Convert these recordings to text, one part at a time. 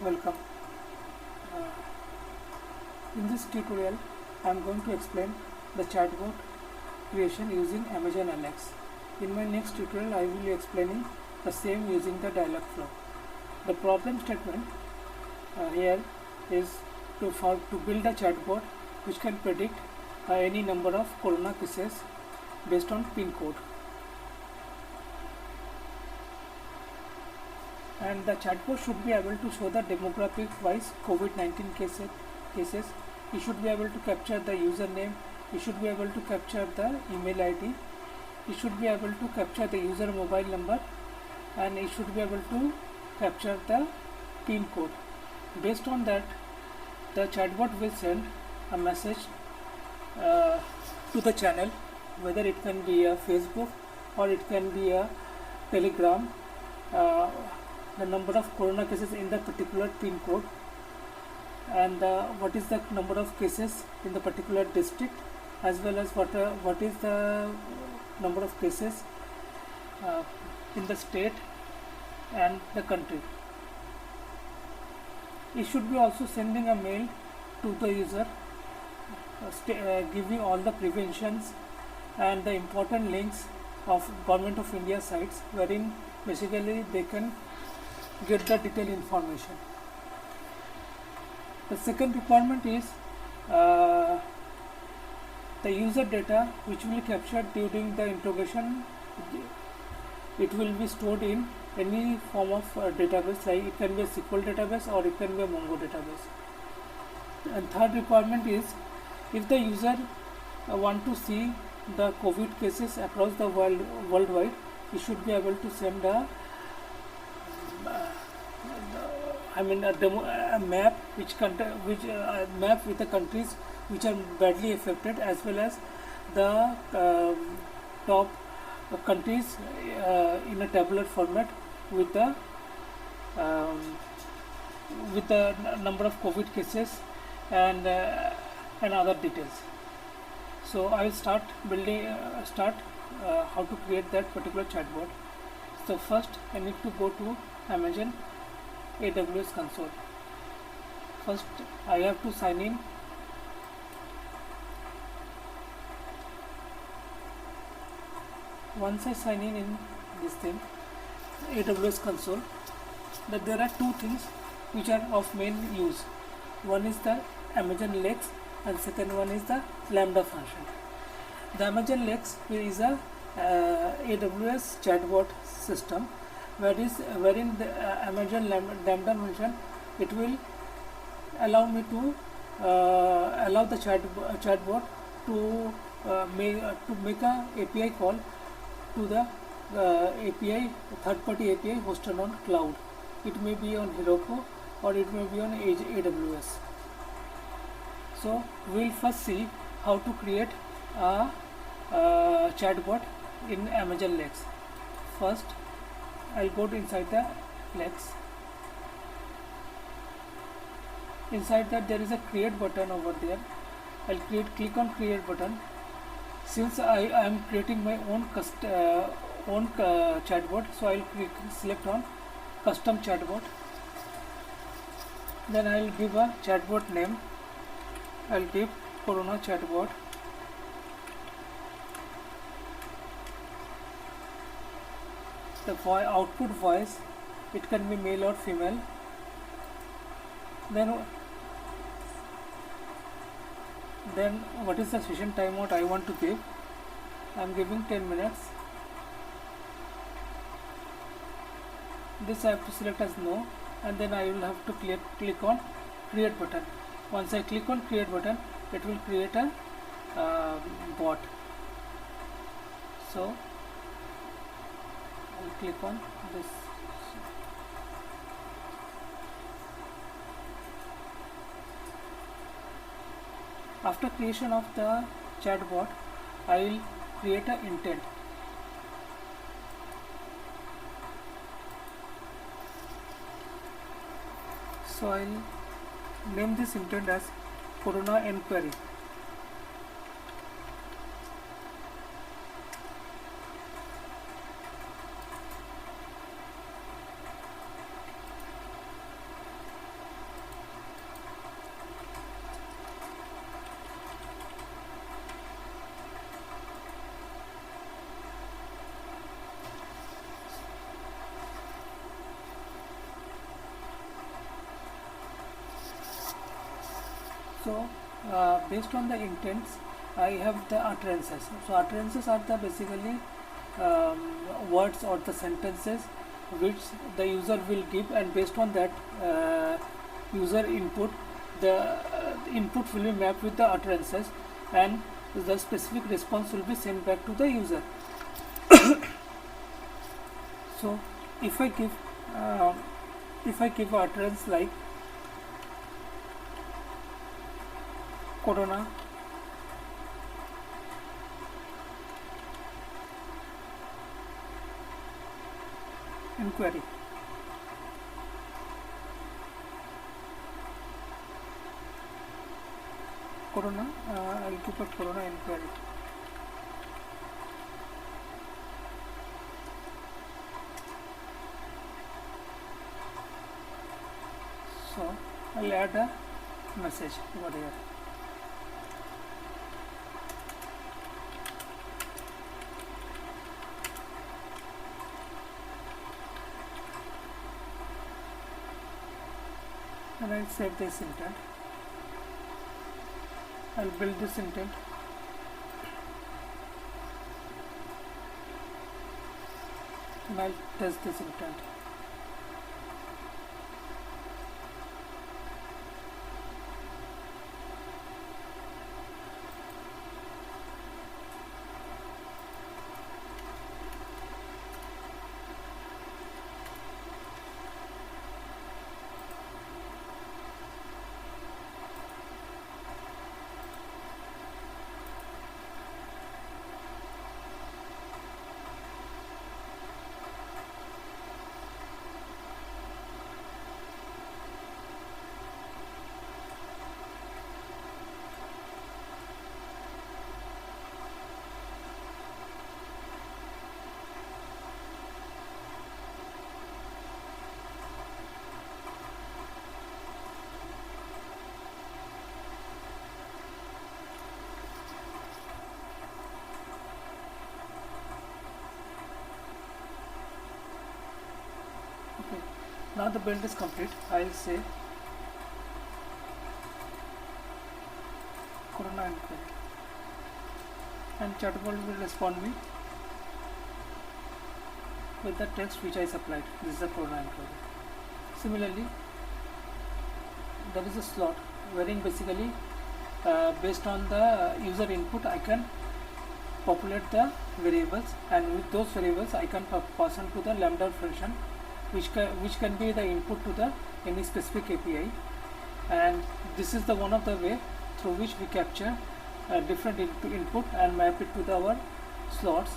Welcome. Uh, in this tutorial, I am going to explain the chatbot creation using Amazon Alexa. In my next tutorial, I will be explaining the same using the Dialogflow. The problem statement here is to build a chatbot which can predict any number of corona cases based on PIN code. And the chatbot should be able to show the demographic wise COVID-19 cases. It should be able to capture the username. It should be able to capture the email ID. It should be able to capture the user mobile number, and it should be able to capture the PIN code. Based on that, the chatbot will send a message to the channel, whether it can be a Facebook or it can be a Telegram, the number of corona cases in the particular PIN code, and what is the number of cases in the particular district, as well as what is the number of cases in the state and the country. It should be also sending a mail to the user giving all the preventions and the important links of Government of India sites, wherein basically they can get the detailed information. The second requirement is the user data which will be captured during the interrogation. It will be stored in any form of database, like it can be a SQL database or it can be a Mongo database. And third requirement is, if the user want to see the COVID cases across the worldwide, he should be able to send a map map with the countries which are badly affected, as well as the top countries in a tabular format with the number of COVID cases and other details. So I will start building how to create that particular chatbot. So first I need to go to Amazon AWS console. First I have to sign in. Once I sign in this thing, AWS console, that there are two things which are of main use. One is the Amazon Lex and second one is the Lambda function. The Amazon Lex is a AWS chatbot system, wherein the Amazon Lambda function, it will allow me to allow the chatbot to make a API call to the third-party API hosted on cloud. It may be on Heroku or it may be on AWS. So we'll first see how to create a chatbot in Amazon Lex. First I'll go to inside the Lex. Inside that there is a create button over there. I'll click on create button. Since I am creating my own chatbot, so I'll select on custom chatbot. Then I'll give a chatbot name. I'll give Corona chatbot. The output voice, it can be male or female. Then what is the session timeout I want to give? I am giving 10 minutes. This I have to select as no, and then I will have to click on create button. Once I click on create button, it will create a bot. So I'll click on this. After creation of the chatbot, I will create an intent. So I will name this intent as Corona Enquiry. So based on the intents, I have the utterances. So utterances are the basically words or the sentences which the user will give, and based on that user input, the input will be mapped with the utterances, and the specific response will be sent back to the user. So if I give utterance like corona inquiry, corona, I'll give a corona inquiry. So I'll add a message over here. And I'll save this intent. I'll build this intent. And I'll test this intent. Okay, now the build is complete. I'll say corona inquiry, and chatbot will respond me with the text which I supplied. This is the corona inquiry. Similarly, there is a slot wherein basically based on the user input I can populate the variables, and with those variables I can pass on to the lambda function which can be the input to the any specific API, and this is the one of the way through which we capture different input and map it to our slots,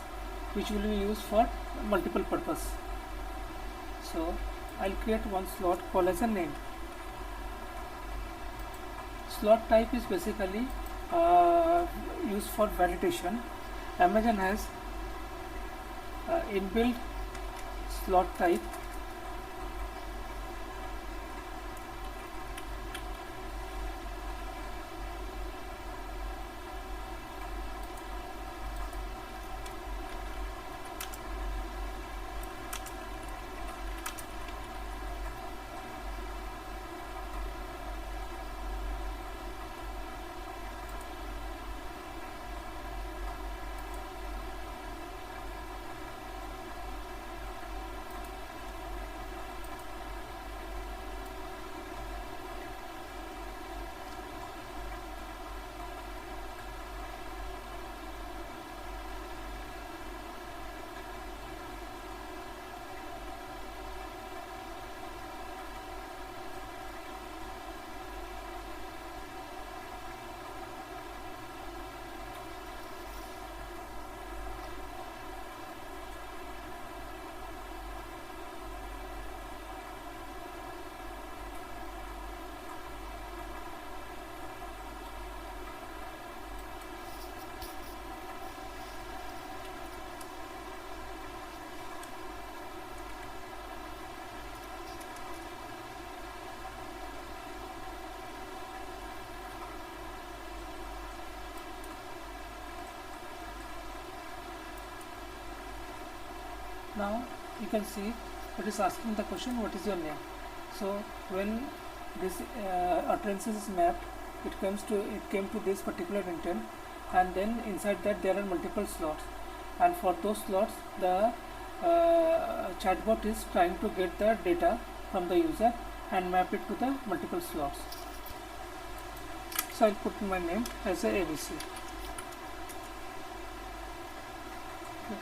which will be used for multiple purpose. So I'll create one slot called as a name. Slot type is basically used for validation. Amazon has inbuilt slot type Now you can see it is asking the question, what is your name? So when this utterances is mapped it came to this particular intent, and then inside that there are multiple slots, and for those slots the chatbot is trying to get the data from the user and map it to the multiple slots. So I'll put my name as a ABC. Okay.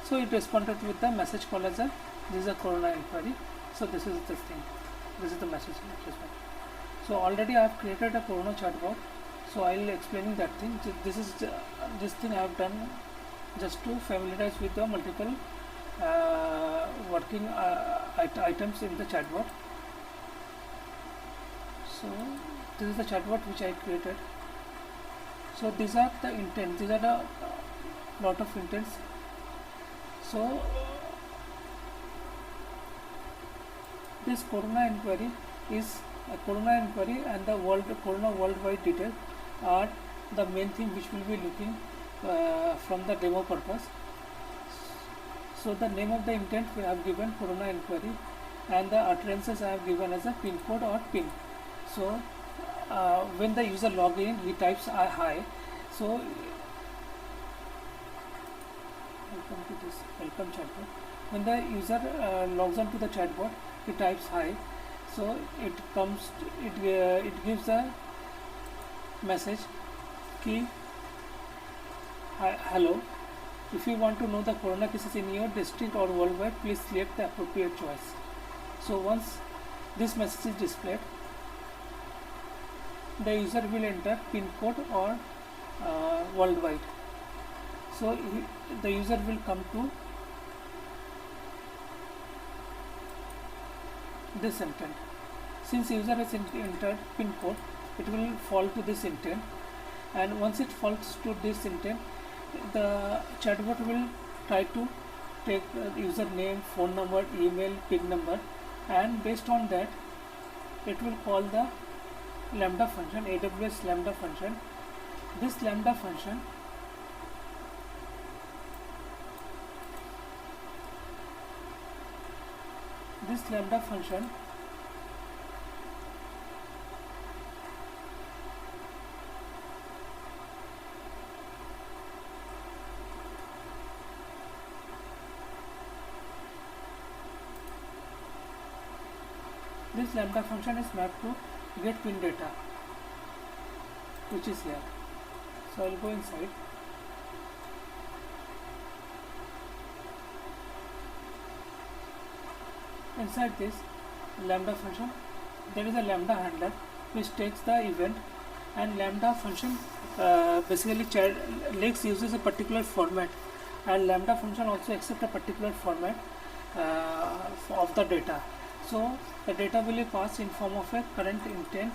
So it responded with the message called as a this is a corona inquiry. So this is the thing. This is the message it responded. So already I have created a corona chatbot. So I'll explaining that thing. This thing I have done just to familiarize with the multiple working items in the chatbot. So this is the chatbot which I created. So these are the intents. These are the lot of intents. So this corona inquiry is a corona inquiry, and the corona worldwide detail are the main thing which will be looking from the demo purpose. So the name of the intent we have given corona inquiry, and the utterances I have given as a pin code or pin. So when the user log in, he types hi. So welcome to this welcome chatbot. When the user logs on to the chatbot, he types hi. So it comes it gives a message ki hello. If you want to know the corona cases in your district or worldwide, please select the appropriate choice. So once this message is displayed, the user will enter pin code or worldwide. So the user will come to this intent. Since user has entered pin code, it will fall to this intent, and once it falls to this intent, the chatbot will try to take username, phone number, email, PIN number, and based on that it will call the lambda function, AWS lambda function. This lambda function this lambda function is mapped to get pin data, which is here. So I'll go inside. Inside this lambda function, there is a lambda handler which takes the event, and lambda function basically Lakes uses a particular format, and lambda function also accepts a particular format of the data. So the data will be passed in form of a current intent,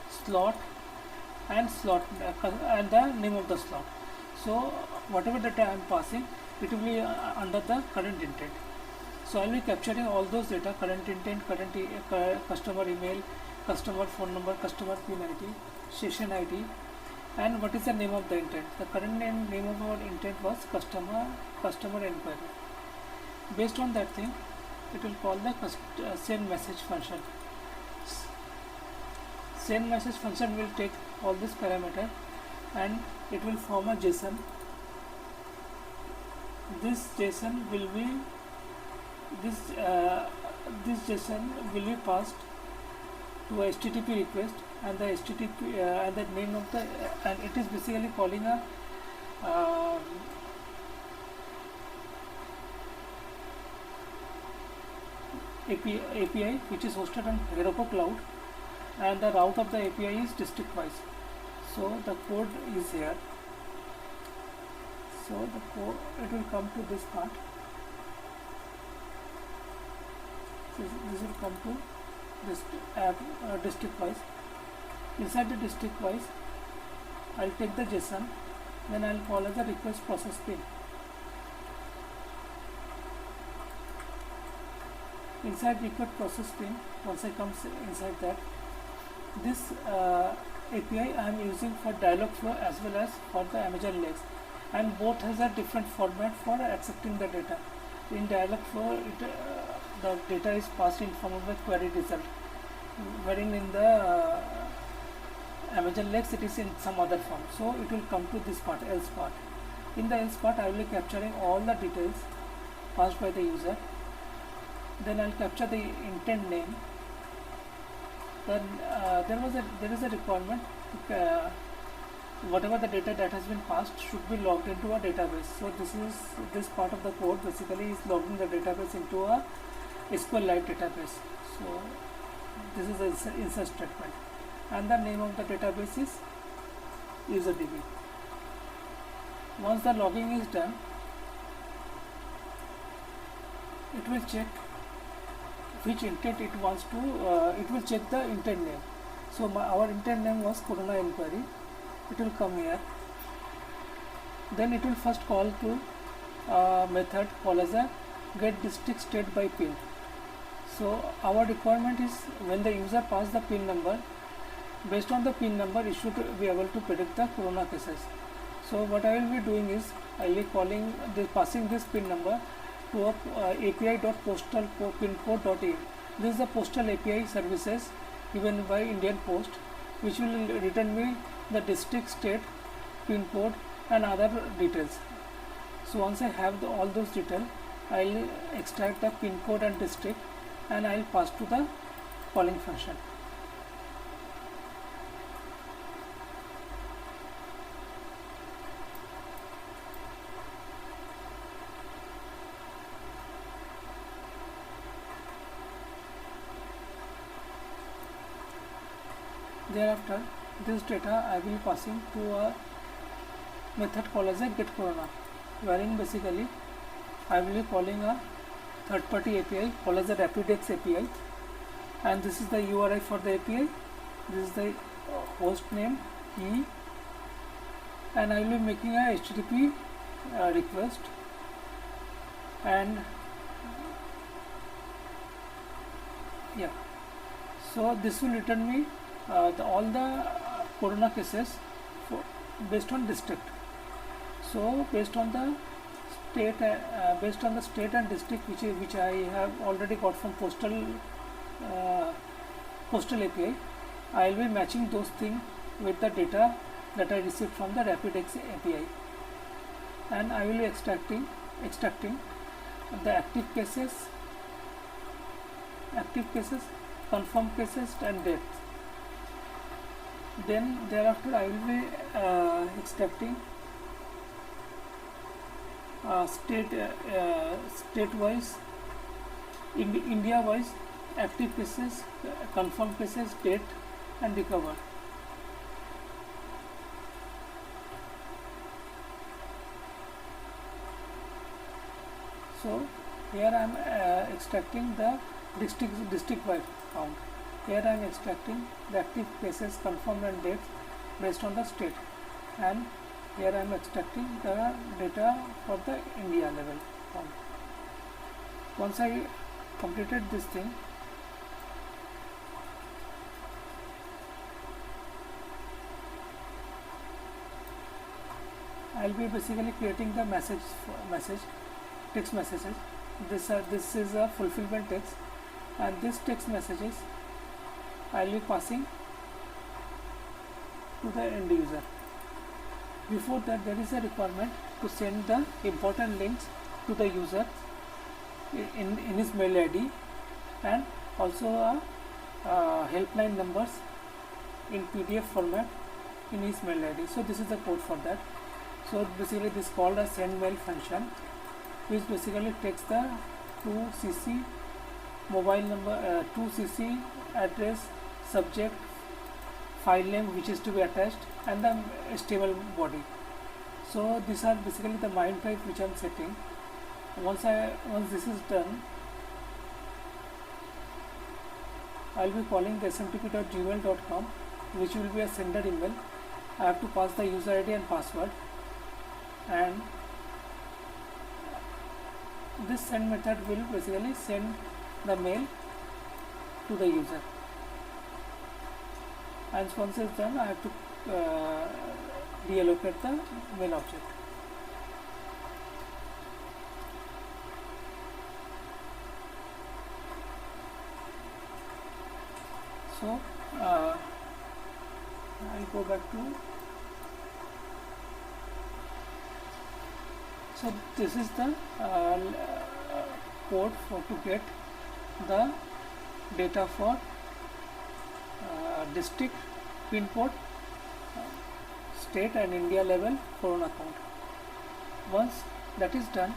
slot, and the name of the slot. So whatever data I am passing, it will be under the current intent. So I will be capturing all those data: current intent, customer email, customer phone number, customer PIN ID, session ID, and what is the name of the intent. The current name of our intent was customer inquiry. Based on that thing, it will call the send message function. Send message function will take all this parameter, and it will form a JSON. This JSON will be this JSON will be passed to a HTTP request, and the HTTP and the name of the and it is basically calling a API which is hosted on Heroku Cloud, and the route of the API is district wise. So the code is here. So the code, it will come to this part. So this will come to this district wise. Inside the district wise, I'll take the JSON, then I'll call as a request process pin. Inside request process pin, once I come inside that, this API I am using for Dialogflow as well as for the Amazon Lakes, and both has a different format for accepting the data. In Dialogflow, the data is passed in form of a query result, wherein in the Amazon Lex, it is in some other form. So it will come to this part, else part. In the else part, I will be capturing all the details passed by the user. Then I'll capture the intent name. Then there is a requirement to, whatever the data that has been passed should be logged into a database. So this part of the code basically is logging the database into a SQLite database. So this is the insert statement, and the name of the database is UserDB. Once the logging is done, it will check which intent it wants to, it will check the intent name. So our intent name was Corona Inquiry. It will come here. Then it will first call to a method called as a get district state by pin. So our requirement is when the user passes the pin number, based on the pin number it should be able to predict the corona cases. So what I will be doing is I will be calling this, passing this pin number to a api.postalpincode.in. This is the postal API services given by Indian Post, which will return me the district, state, pin code and other details. So once I have all those details, I will extract the pin code and district and I will pass to the calling function. Thereafter, this data I will passing to a method called as a getCorona, wherein basically I will be calling a third-party API called as a RapidX API, and this is the URI for the API. This is the host name, key, and I will be making a HTTP request, and yeah, so this will return me all the corona cases based on district. So based on the state, and district which I have already got from postal API, I will be matching those things with the data that I received from the RapidX API, and I will be extracting the active cases, confirmed cases and dates. Then thereafter I will be extracting state-wise, India-wise active cases, confirmed cases, date and recovered. So here I am extracting the district-wide count. Here I am extracting the active cases, confirmed and dates based on the state, and here I am extracting the data for the India level count. Once I completed this thing, I will be basically creating the text messages. This is a fulfillment text, and this text messages I will be passing to the end user. Before that, there is a requirement to send the important links to the user in his mail ID, and also helpline numbers in PDF format in his mail ID. So this is the code for that. So basically this is called a send mail function, which basically takes the 2CC mobile number, 2CC address, subject, file name which is to be attached, and the HTML body. So these are basically the MIME type which I am setting. Once this is done, I will be calling the smtp.gmail.com, which will be a sender email. I have to pass the user ID and password, and this send method will basically send the mail to the user. And once it's done, I have to deallocate the mail object. So I'll go back to. So this is the code for to get the data for district, pin code, state and India level corona count. Once that is done,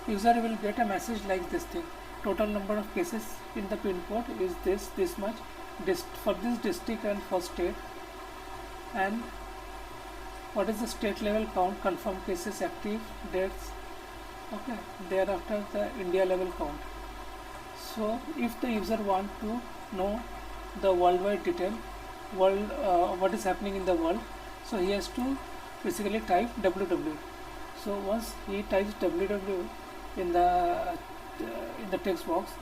user will get a message like this thing: total number of cases in the pin code is this much for this district and for state, and what is the state level count, confirmed cases, active, deaths. Okay, thereafter the India level count. So if the user want to know the worldwide detail, what is happening in the world, so he has to basically type www. So once he types www in the text box,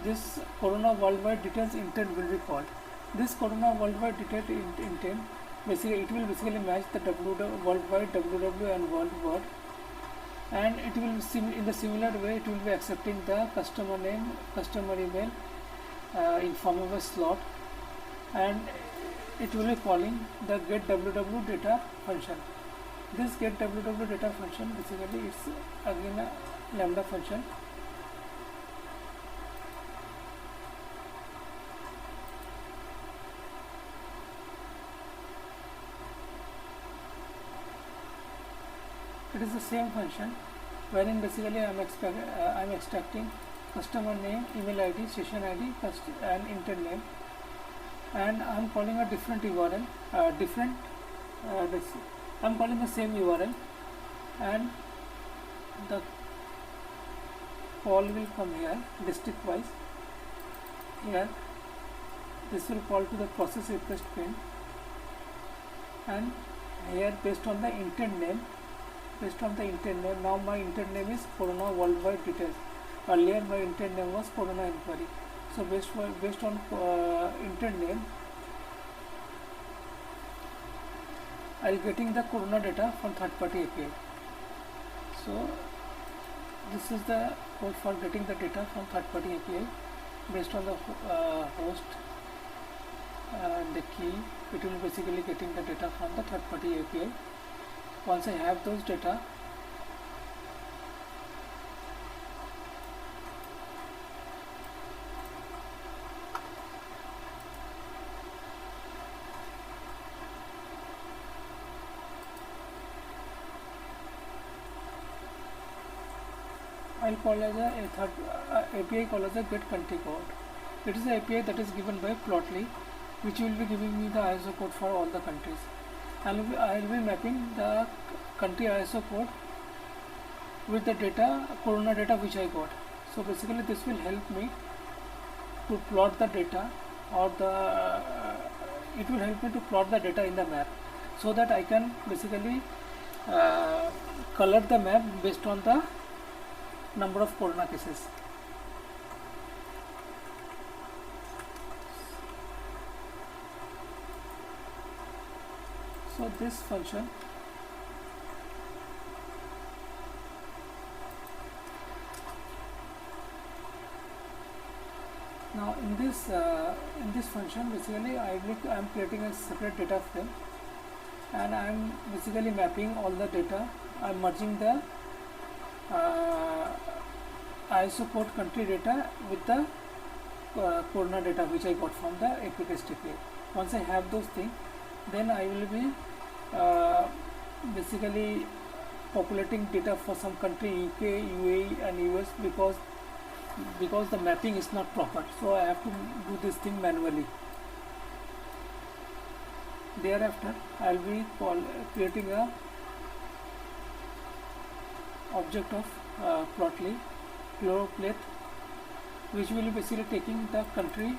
this corona worldwide details intent will be called. This corona worldwide detail intent, basically it will basically match the worldwide www and world word, and it will in the similar way it will be accepting the customer name, customer email in form of a slot, and it will be calling the get www data function. This get www data function basically it's again a lambda function. It is the same function wherein basically I am extracting customer name, email ID, session ID, and intent name, and I am calling a different URL, I am calling the same URL, and the call will come here district wise. Here this will call to the process request pin, and here based on the intent name, now my intent name is corona worldwide details. Earlier my intent name was corona inquiry. So based on intent name, I will getting the corona data from third party API. So this is the code for getting the data from third party API based on the host and the key. It will basically getting the data from the third party API. Once I have those data, I'll call as a third API call as a get country code. It is the API that is given by Plotly, which will be giving me the ISO code for all the countries. I will be mapping the country ISO code with the data, corona data which I got. So basically this will help me to plot the data, or it will help me to plot the data in the map, so that I can basically color the map based on the number of corona cases. So this function now in this function basically I am creating a separate data frame, and I am basically mapping all the data. I am merging the ISO code country data with the corona data which I got from the APTest API. Once I have those things, then I will be basically populating data for some country, UK, UAE and US, because the mapping is not proper, so I have to do this thing manually. Thereafter I will be creating a object of Plotly chloropleth, which will be basically taking the country,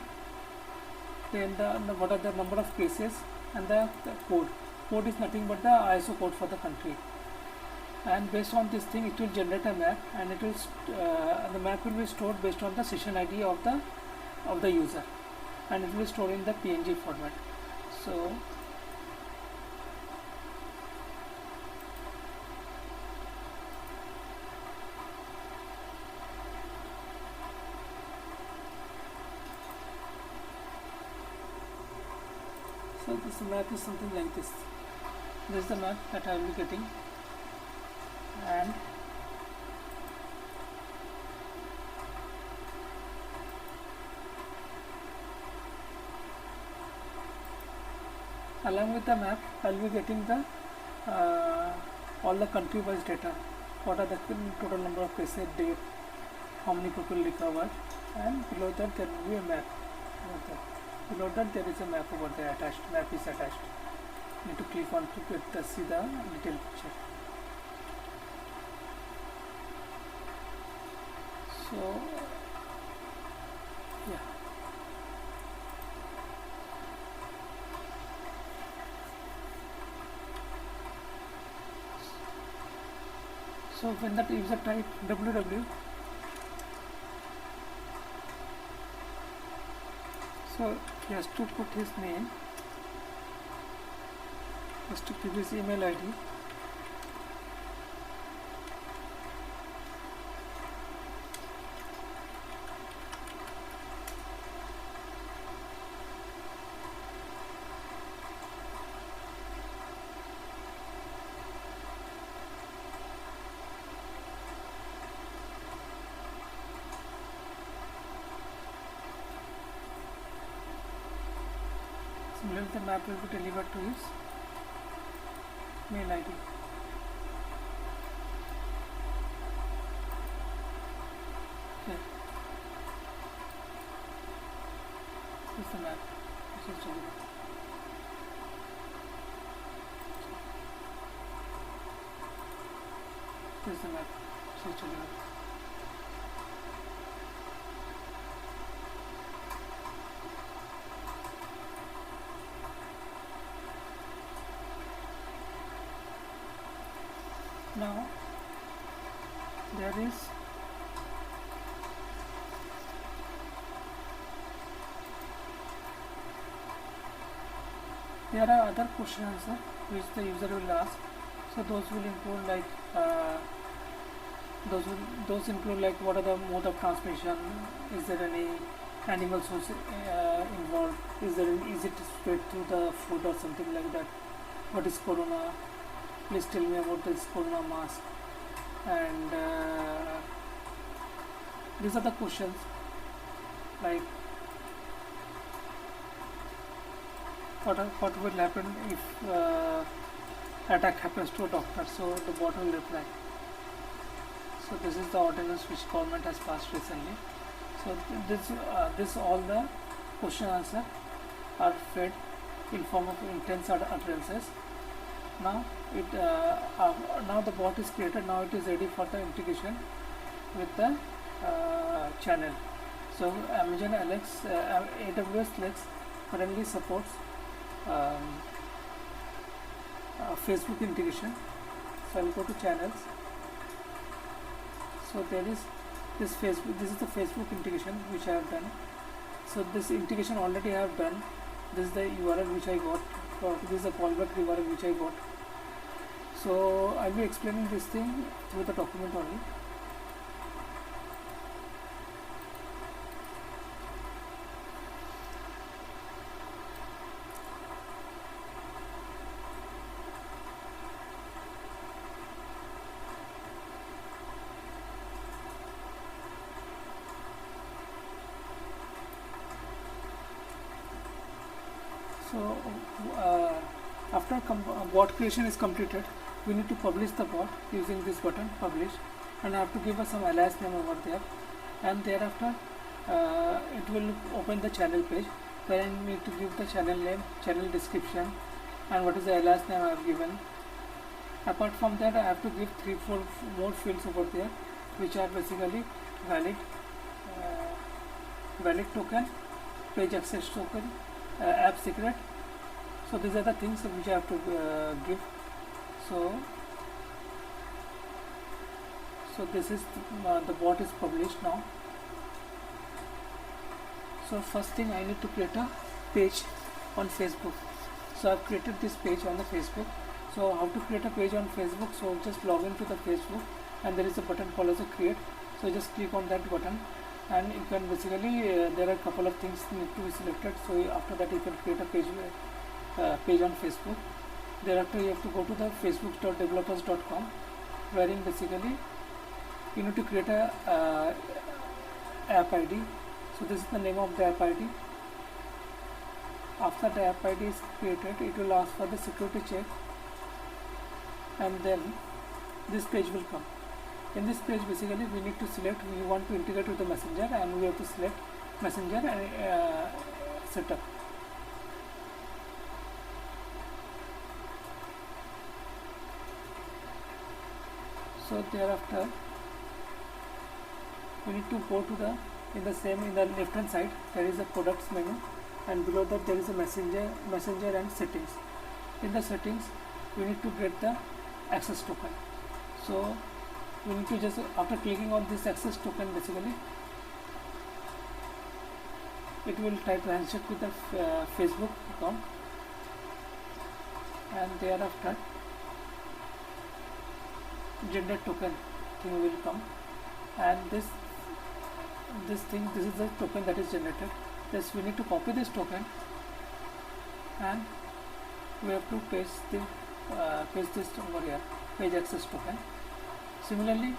then what are the number of cases, and the code. Code is nothing but the ISO code for the country, and based on this thing it will generate a map, and it will the map will be stored based on the session ID of the user, and it will be stored in the PNG format. So So this map is something like this. This is the map that I will be getting, and along with the map I will be getting the all the country wise data. What are the total number of cases, date, how many people recovered, and below that there will be a map. Below that there is a map over there attached. Map is attached. Need to click on to get the see the detailed picture. So yeah. So when that user type www, so he has to put his name, has to give his email ID, similarly the map will be delivered to his mail ID. Okay. This is the map. This is delivered. This is the map. This is delivered. Now there are other questions which the user will ask. So those will include like those include like what are the mode of transmission, is there any animal source involved, is it spread through the food or something like that, what is corona, please tell me about this corona mask, and these are the questions like what will happen if attack happens to a doctor, so the bot will reply. So this is the ordinance which government has passed recently. So this all the question answer are fed in form of intense utterances. Now now the bot is created. Now it is ready for the integration with the channel. So Amazon Alex, AWS Lex currently supports Facebook integration. So I will go to channels. So there is this Facebook. This is the Facebook integration which I have done. So this integration already I have done. This is the URL which I got. This is the callback URL which I got. So I will be explaining this thing through the document only. So after bot creation is completed, we need to publish the bot using this button, publish, and I have to give us some alias name over there, and thereafter it will open the channel page where I need to give the channel name, channel description, and what is the alias name I have given. Apart from that, I have to give 3-4 more fields over there which are basically valid token, page access token, app secret. So these are the things which I have to give. So this is the bot is published now. So first thing, I need to create a page on Facebook. So I've created this page on the Facebook. So how to create a page on Facebook? So just log into the Facebook, and there is a button called as a create. So just click on that button, and you can basically there are a couple of things need to be selected. So after that you can create a page page on Facebook. Thereafter you have to go to the facebook.developers.com, wherein basically you need to create a app ID. So this is the name of the app ID. After the app ID is created, it will ask for the security check, and then this page will come. In this page basically we need to select, we want to integrate with the Messenger, and we have to select Messenger and setup. So thereafter we need to go to the in the left hand side there is a products menu, and below that there is a messenger and settings. In the settings we need to get the access token. So we need to just, after clicking on this access token, basically it will try to handshake with the Facebook account, and thereafter generate token thing will come, and this is the token that is generated. Yes, we need to copy this token, and we have to paste this over here, page access token. Similarly,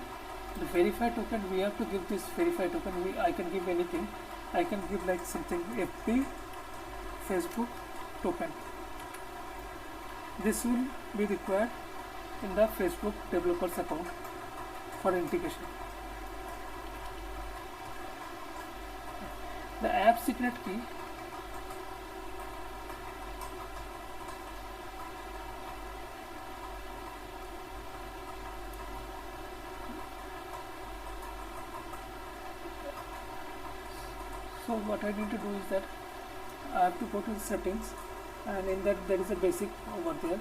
the verify token, we have to give this verify token. I can give anything. I can give like something FB Facebook token. This will be required in the Facebook developers account for integration. The app secret key, so what I need to do is that I have to go to the settings, and in that there is a basic over there.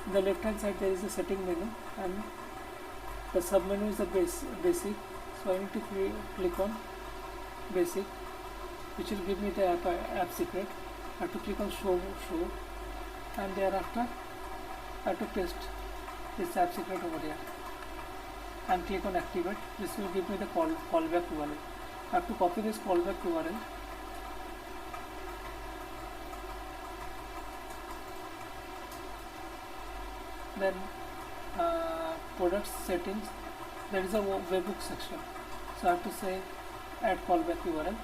In the left hand side there is a setting menu, and the sub menu is the basic. So I need to click on basic, which will give me the app secret. I have to click on show, and thereafter I have to paste this app secret over here and click on activate. This will give me the callback URL. I have to copy this callback URL, then product settings, there is a webhook section. So I have to say add callback URL.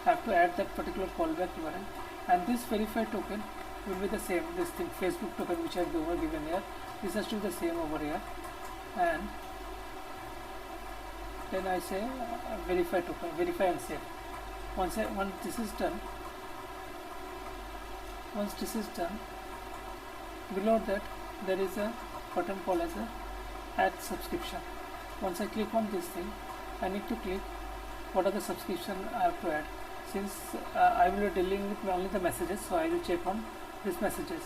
I have to add that particular callback URL, and this verified token will be the same, this thing Facebook token which I have given here. This has to be the same over here, and then I say verify token, verify and save. Once this is done, below that there is a button called as a add subscription. Once I click on this thing, I need to click what are the subscription I have to add. Since I will be dealing with only the messages, so I will check on these messages.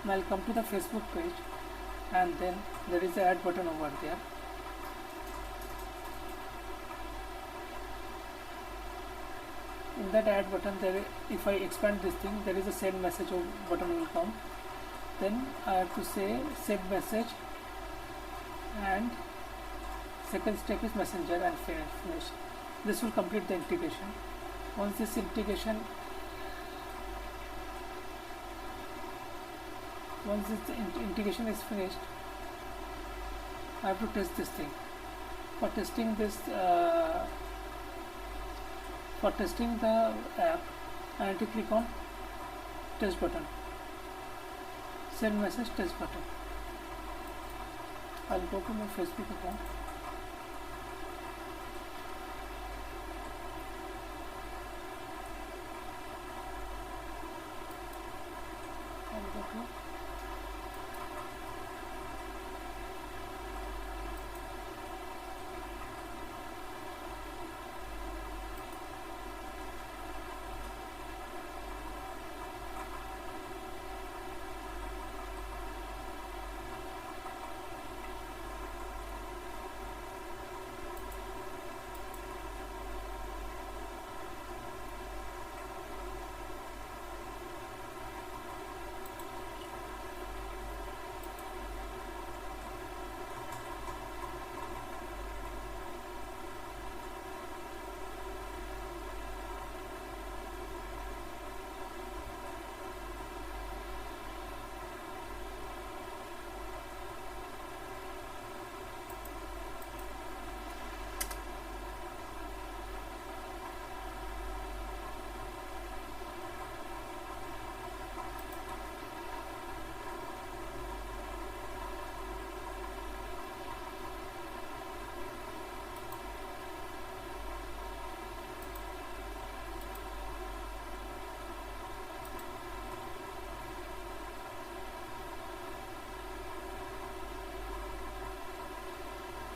Now I'll come to the Facebook page, and then there is a add button over there. In that add button, if I expand this thing, there is a send message button will come. Then I have to say send message, and second step is messenger and finish. This will complete the integration. Once this integration is finished, I have to test this thing. For testing the app, I need to click on test button, send message, test button. I'll go to my Facebook account.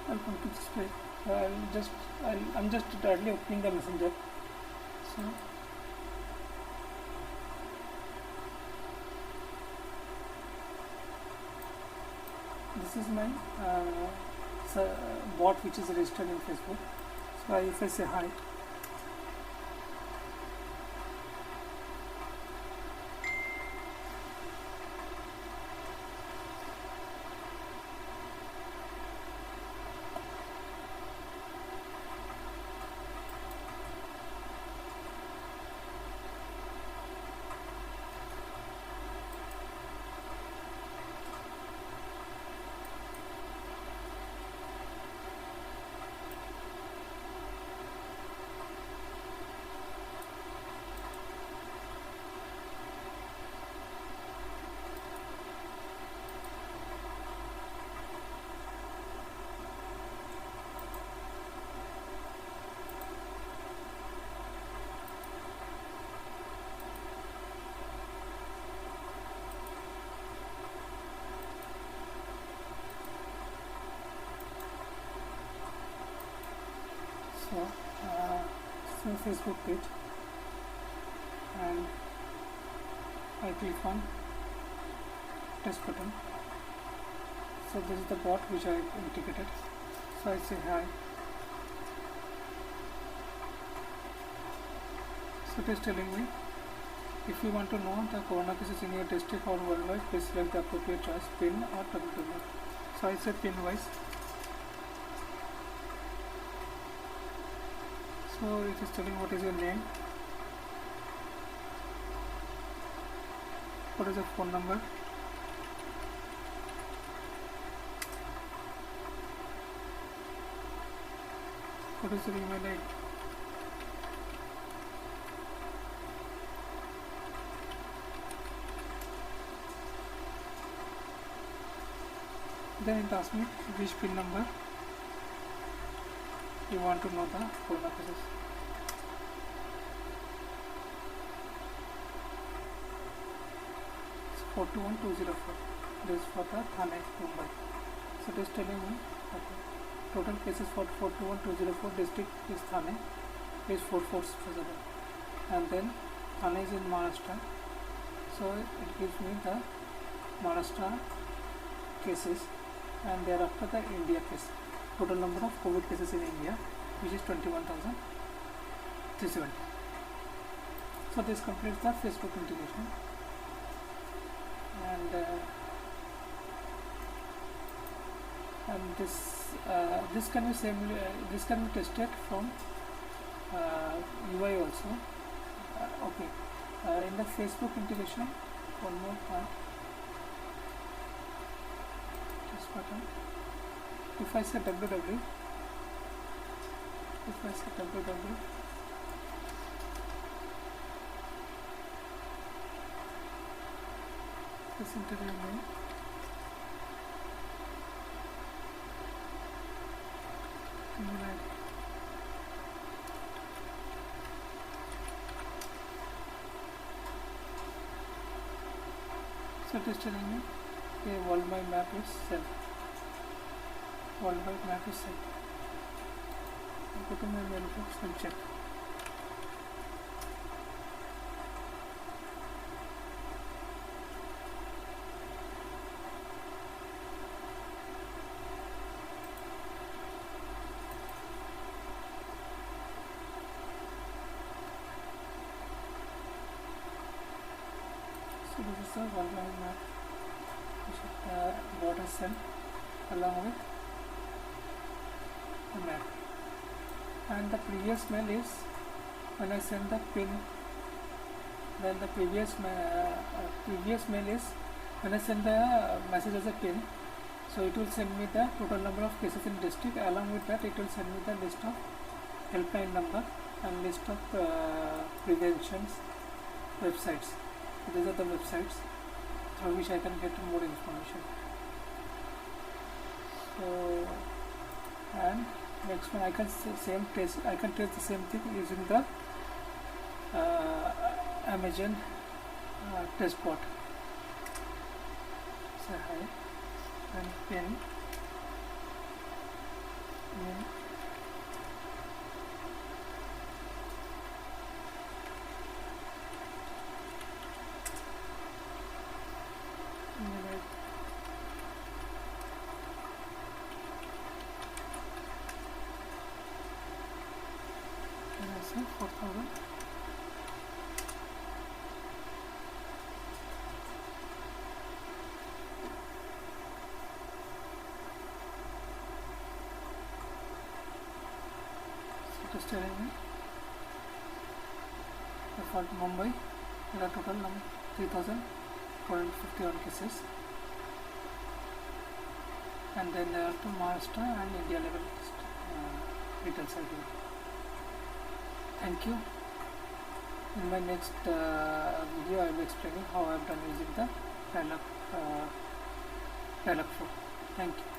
I'll come to this page. I'm just directly opening the messenger. So this is my bot which is registered in Facebook. So if I say hi, so Facebook page, and I click on test button. So this is the bot which I integrated. So I say hi. So it is telling me, if you want to know the corona cases in your district or worldwide, please select the appropriate choice, pin or WWW. So I say pin wise. So it is telling what is your name, what is your phone number, what is your email ID, then it asks me which pin number you want to know the corona cases. It's 421204. This is for the Thane, Mumbai. So it is telling me okay, total cases for 421204 district is Thane, is 4447, and then Thane is in Maharashtra. So it gives me the Maharashtra cases, and thereafter the India case. Total number of COVID cases in India, which is 21,370. So this completes the Facebook integration, and this can be tested from UI also. Okay, in the Facebook integration, one more point. This button. If I say www, this interview name, email ID, so it is telling me okay, worldwide map is set. Worldwide map is set. I'll go to my mailbox and check. So this is the worldwide map which bot is sent along with the map. And the previous mail is when I send the pin, then the previous mail is when I send the message as a pin, so it will send me the total number of cases in district. Along with that, it will send me the list of helpline number and list of preventions websites. So these are the websites through which I can get more information. So, and next one, I can test the same thing using the Amazon test bot. Say hi and pin name, email ID, and I say 4,000. So it is telling me for Mumbai there are total 3,451 cases, and then there are two Maharashtra and India level retail side. Thank you. In my next video I will be explaining how I have done using the dialog flow. Thank you.